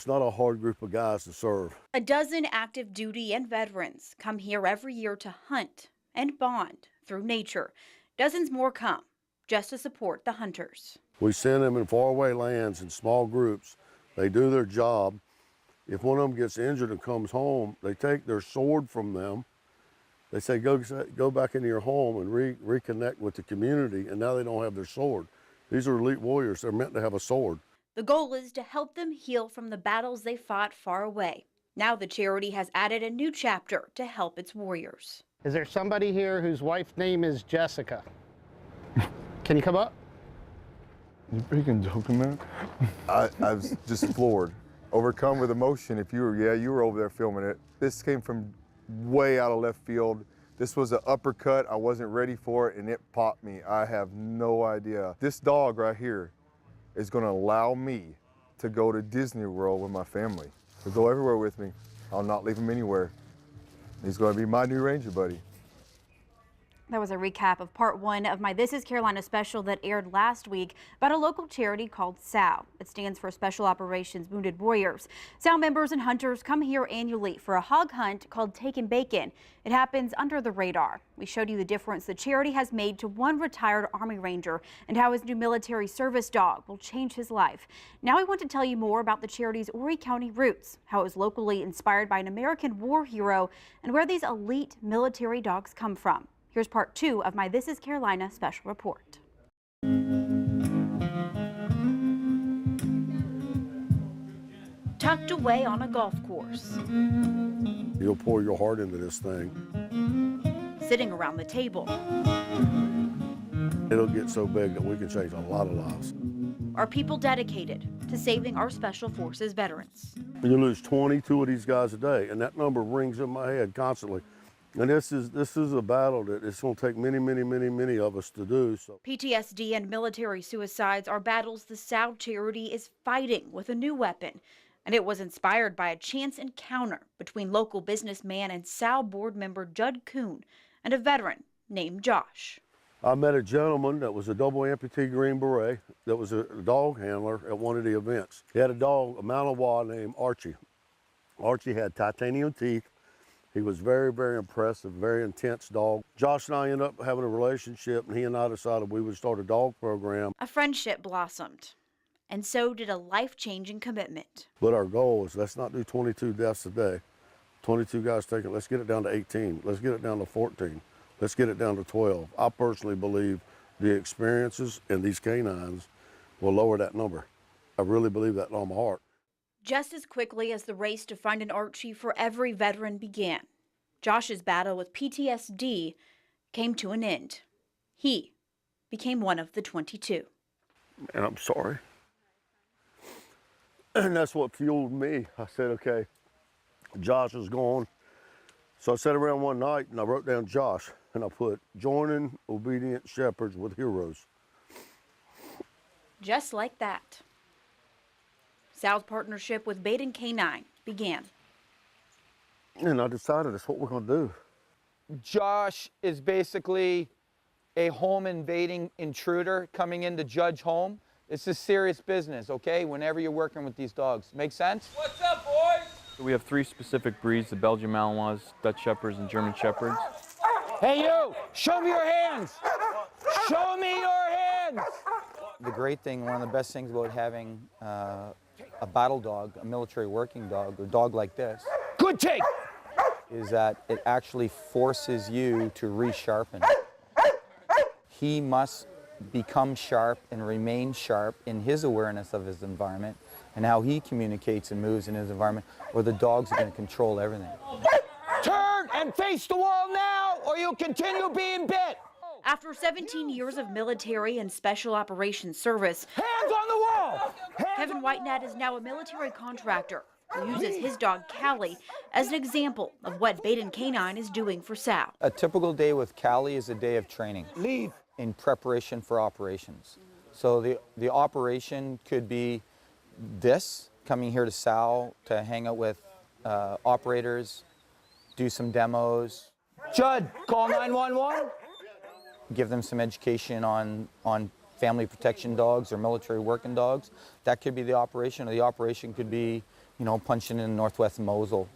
It's not a hard group of guys to serve. A dozen active duty and veterans come here every year to hunt and bond through nature. Dozens more come just to support the hunters. We send them in faraway lands in small groups. They do their job. If one of them gets injured and comes home, they take their sword from them. They say, go back into your home and reconnect with the community, and now they don't have their sword. These are elite warriors. They're meant to have a sword. The goal is to help them heal from the battles they fought far away. Now the charity has added a new chapter to help its warriors. Is there somebody here whose wife's name is Jessica? Can you come up? You freaking joking, man? I was just floored, overcome with emotion. If you were over there filming it. This came from way out of left field. This was an uppercut. I wasn't ready for it, and it popped me. I have no idea. This dog right here is going to allow me to go to Disney World with my family. He'll go everywhere with me. I'll not leave him anywhere. He's going to be my new Ranger buddy. That was a recap of part one of my This Is Carolina special that aired last week about a local charity called SOW. It stands for Special Operations Wounded Warriors. SOW members and hunters come here annually for a hog hunt called Taking Bacon. It happens under the radar. We showed you the difference the charity has made to one retired Army Ranger and how his new military service dog will change his life. Now we want to tell you more about the charity's Horry County roots, how it was locally inspired by an American war hero, and where these elite military dogs come from. Here's part two of my This Is Carolina special report. Tucked away on a golf course. You'll pour your heart into this thing. Sitting around the table. It'll get so big that we can change a lot of lives. Are people dedicated to saving our Special Forces veterans. You lose 22 of these guys a day, and that number rings in my head constantly. And this is a battle that it's going to take many of us to do. So. PTSD and military suicides are battles the SOW charity is fighting with a new weapon. And it was inspired by a chance encounter between local businessman and SOW board member Judd Kuhn and a veteran named Josh. I met a gentleman that was a double amputee Green Beret that was a dog handler at one of the events. He had a dog, a Malinois named Archie. Archie had titanium teeth. He was very impressive, very intense dog. Josh and I ended up having a relationship, and he and I decided we would start a dog program. A friendship blossomed, and so did a life-changing commitment. But our goal is let's not do 22 deaths a day. 22 guys taken, let's get it down to 18. Let's get it down to 14. Let's get it down to 12. I personally believe the experiences and these canines will lower that number. I really believe that in all my heart. Just as quickly as the race to find an Archie for every veteran began, Josh's battle with PTSD came to an end. He became one of the 22. And I'm sorry. And that's what fueled me. I said, okay, Josh is gone. So I sat around one night and I wrote down Josh and I put, joining obedient shepherds with heroes. Just like that. SOW's partnership with Baden K9 began. And I decided that's what we're going to do. Josh is basically a home invading intruder coming into Judge home. This is serious business, okay? Whenever you're working with these dogs. Make sense? What's up, boys? We have 3 specific breeds, the Belgian Malinois, Dutch Shepherds, and German Shepherds. Hey, you! Show me your hands! Show me your hands! The great thing, one of the best things about having a battle dog, a military working dog, or a dog like this, good take, is that it actually forces you to resharpen. He must become sharp and remain sharp in his awareness of his environment and how he communicates and moves in his environment, or the dogs are going to control everything. Turn and face the wall now, or you'll continue being bit. After 17 years of military and special operations service, hands on the wall! Kevin Whitenet is now a military contractor who uses his dog Callie as an example of what Baden K9 is doing for SOW. A typical day with Callie is a day of training. Leave. In preparation for operations. So the operation could be this, coming here to SOW to hang out with operators, do some demos. Judd, call 911. Give them some education on family protection dogs or military working dogs. That could be the operation, or the operation could be you know, punching in Northwest Mosul,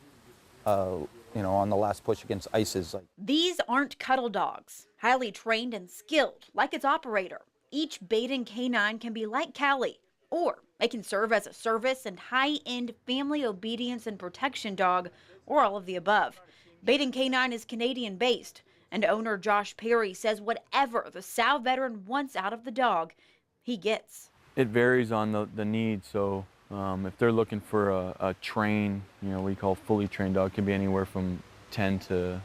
you know, on the last push against ISIS. These aren't cuddle dogs, highly trained and skilled, like its operator. Each Baden Canine can be like Callie, or it can serve as a service and high-end family obedience and protection dog, or all of the above. Baden Canine is Canadian-based, and owner Josh Perry says whatever the Sal veteran wants out of the dog, he gets. It varies on the need. So if they're looking for a trained, you know, we call fully trained dog, it can be anywhere from 10 to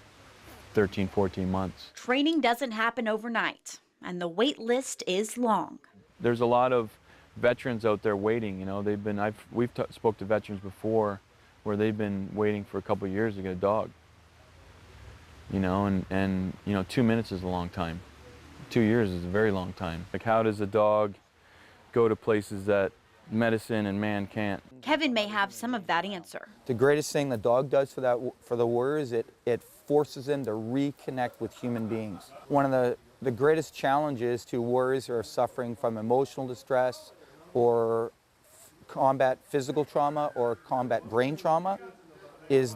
13, 14 months. Training doesn't happen overnight, and the wait list is long. There's a lot of veterans out there waiting. You know, we've spoke to veterans before where they've been waiting for a couple of years to get a dog. You know, and you know, 2 minutes is a long time. 2 years is a very long time. Like, how does a dog go to places that medicine and man can't? Kevin may have some of that answer. The greatest thing the dog does for the warriors, it forces them to reconnect with human beings. One of the greatest challenges to warriors who are suffering from emotional distress or combat physical trauma or combat brain trauma is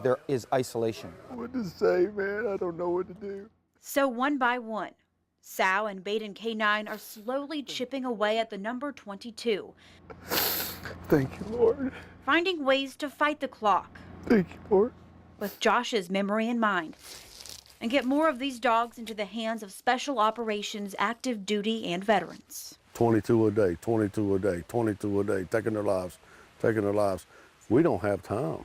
isolation. What to say, man? I don't know what to do. So one by one, Sal and Baden Canine are slowly chipping away at the number 22, Thank you, Lord. finding ways to fight the clock Thank you, Lord. with Josh's memory in mind, and get more of these dogs into the hands of special operations, active duty, and veterans. 22 a day, 22 a day, 22 a day, taking their lives, taking their lives. We don't have time.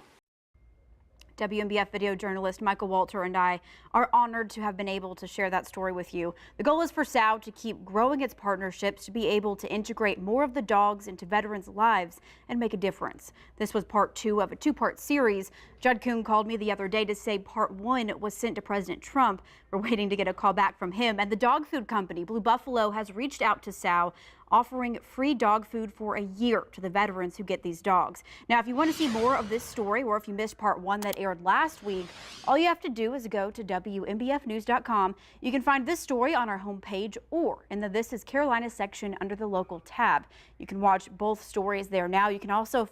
WNBF video journalist Michael Walter and I are honored to have been able to share that story with you. The goal is for SAO to keep growing its partnerships to be able to integrate more of the dogs into veterans' lives and make a difference. This was part 2 of a 2-part series. Judd Kuhn called me the other day to say part 1 was sent to President Trump. We're waiting to get a call back from him. And the dog food company, Blue Buffalo, has reached out to SAO, offering free dog food for a year to the veterans who get these dogs. Now, if you want to see more of this story, or if you missed part 1 that aired last week, all you have to do is go to WNBFnews.com. You can find this story on our homepage or in the This is Carolina section under the local tab. You can watch both stories there now. You can also